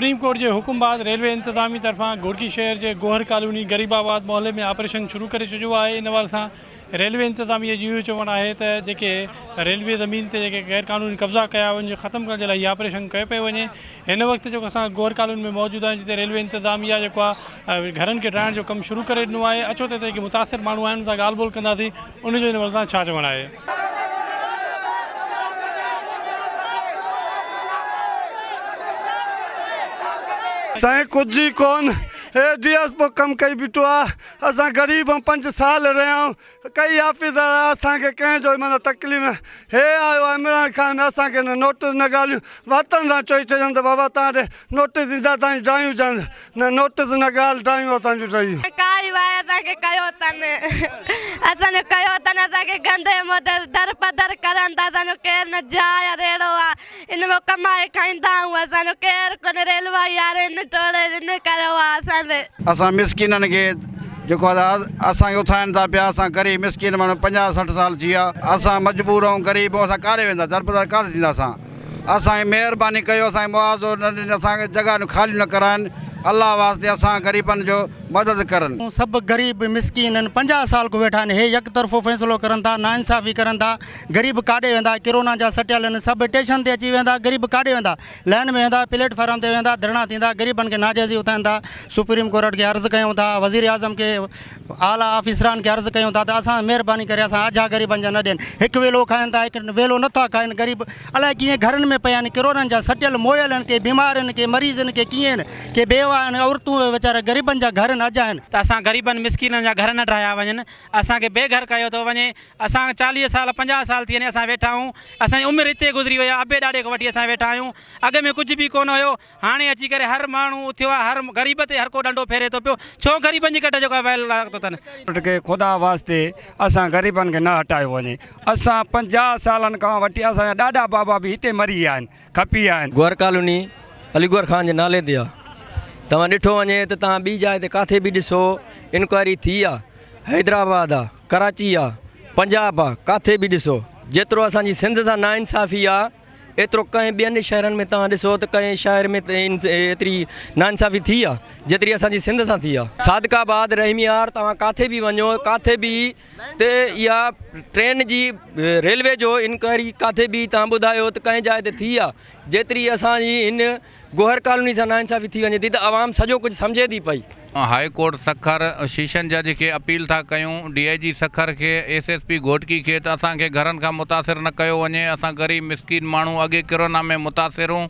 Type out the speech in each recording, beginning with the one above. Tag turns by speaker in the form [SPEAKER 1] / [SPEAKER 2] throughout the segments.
[SPEAKER 1] Supreme court के हुकुम बाद रेलवे इंतजामी तरफा घोड़की शहर के गोहर कॉलोनी गरीबाबाद मोहल्ले में ऑपरेशन शुरू कर छो है। इन वाल से रेलवे इंतजामिया जो इहो चवण है कि रेलवे ज़मीन से गैर कानूनी कब्जा किया वन ख़त्म करने लाइ ऑपरेशन कयो पियो वञे। हिन वक्त जो असां गोहर कॉलोनी में मौजूद आहियूं जिते रेलवे इंतजामिया जो घरन के ठाहिण जो कम शुरू करे ॾिनो है। अचो त कि मुतासिर माण्हू आहिनि उनसां ॻाल्हि ॿोल कंदासीं उनजो इन वाल सां छा चवणु आहे।
[SPEAKER 2] साईं कुछ ही कौन डीएस पो कम कई बीठो आहे। असां गरीब 5 साल रहिया कई ऑफिसर असांखे कंहिंजो माना तकलीफ़ हे आयो इमरान खान असांखे न नोटिस न ॻाल्हियूं वातनि सां चई छॾनि त बाबा तव्हां ॾे नोटिस ईंदा तव्हांजी ड्राइयूं ॾियनि न नोटिस न ॻाल्हि ड्राइयूं असांजूं ड्राइयूं
[SPEAKER 3] काई वाय असांखे कयो अथनि असांजो कयो अथनि असांखे गंदे मुंहुं दर पदर करनि था। असांजो केरु न जाइ रेड़ो आहे इन में कमाए खाईंदा आहियूं। असांजो केरु कोन्हे रेलवा यार इन टोड़े इन कयो आहे असांजे
[SPEAKER 4] असां मिसकिननि खे जेको असांखे उथाइनि था पिया। असां गरीब मिसकिन माण्हू 50-60 साल थी विया असां मजबूर आहियूं गरीब असां काॾे वेंदा दरबदर काथे थींदा असांजी महिरबानी कयो असांखे मुआवज़ो न ॾिन असांखे जॻह खाली न कराइनि अल्लाह वास्ते असां गरीबनि जो मदद करनि।
[SPEAKER 5] सब गरीब मिसकिन 50 साल को वेठा आहिनि हे एक तरफ़ो फ़ैसिलो करनि था नाइंसाफ़ी करनि था। गरीब काॾे वेंदा कोरोना जा सटियल आहिनि सब स्टेशन ते अची वेंदा गरीब काॾे वेंदा लाइन में वेंदा प्लेटफॉर्म ते वेंदा धरना थींदा गरीबनि खे नाजाइज़ी उथाइनि था। सुप्रीम कोर्ट के अर्ज़ु कयूं था वज़ीर आज़म के आला ऑफिसरनि खे अर्ज़ु कयूं था त असां महिरबानी करे असां आझा गरीबनि जा न ॾियनि। हिकु वेलो खाइनि था हिकु वेलो नथा खाइनि गरीब अलाए कीअं घरनि में पिया आहिनि कोरोना जा सटियल मोयल आहिनि के बीमार आहिनि के मरीज़ आहिनि के कीअं आहिनि के बेवा आहिनि औरतूं वीचारा गरीबनि जा घर न आहिनि
[SPEAKER 6] त असां गरीबनि मिसकिननि जा घर न ठाहिया वञनि असांखे बेघर कयो थो वञे। असां 40 साल 50 साल थी वञे असां वेठा आहियूं असांजी उमिरि हिते गुज़री वई आहे अबे ॾाॾे खां वठी असां वेठा आहियूं। अॻ में कुझु बि कोन हुयो हाणे अची करे हर माण्हू उथियो आहे हर ग़रीब ते हर को डंडो फेरे थो पियो छो ग़रीबनि जी कट जेको वैल लागतो अथनि।
[SPEAKER 7] ख़ुदा वास्ते असां ग़रीबनि खे न हटायो वञे। असां 50 सालनि खां वठी असांजा ॾाॾा बाबा बि हिते मरी विया आहिनि खपी विया आहिनि।
[SPEAKER 8] गोहर कॉलोनी अलीगढ़ खान जे नाले ते आहे तव्हां ॾिठो वञे त तव्हां ॿी जाइ ते किथे बि ॾिसो इंक्वायरी थी आहे हैदराबाद आहे कराची आहे पंजाब आहे किथे बि ॾिसो जेतिरो असांजी सिंध सां नाइंसाफ़ी आहे एतिरो कंहिं ॿियनि शहरनि में तव्हां ॾिसो त कंहिं शहर में एतिरी नाइंसाफ़ी थी आहे जेतिरी असांजी सिंध सां थी आहे। सादकाबाद रहीमियार तव्हां किथे बि वञो किथे बि त इहा ट्रेन जी रेलवे जो इंक्वायरी किथे बि तव्हां ॿुधायो त कंहिं जाइ ते थी आहे जेतिरी असांजी हिन गोहर कॉलोनी से नाइंसाफ़ी थी वञे थी त आवाम सॼो कुछ समझे थी पई।
[SPEAKER 9] हाई कोर्ट सखर शीशन जज के अपील था कयूं DIG सखर के SSP घोटकी के त असांखे घरनि खां मुतासिर न कयो वञे। असां गरीब मिसकिन माण्हू अॻे कोरोना में मुतासिर हूं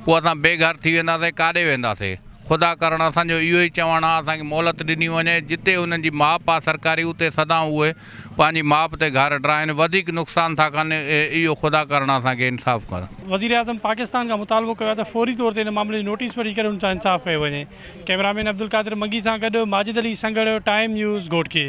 [SPEAKER 9] पोइ असां बेघर थी वेंदासीं काॾे वेंदासीं। ख़ुदा करण असांजो इहो ई चवणु आहे असांखे मोहलत ॾिनी वञे जिते उन्हनि जी माप आहे सरकारी उते सदा उहे पंहिंजी माप ते घर ड्राइनि वधीक नुक़सानु था कनि इहो ख़ुदा करण असांखे इंसाफ़ कनि।
[SPEAKER 1] वज़ीर आज़म पाकिस्तान का मुतालबो कयो त फौरी तौर ते इन मामले जी नोटिस पढ़ी करे उनसां इंसाफ़ कयो वञे। कैमरामैन अब्दुल कादिर मंगी सां गॾु माजिद अली संगड़ टाइम न्यूज़ घोटकी।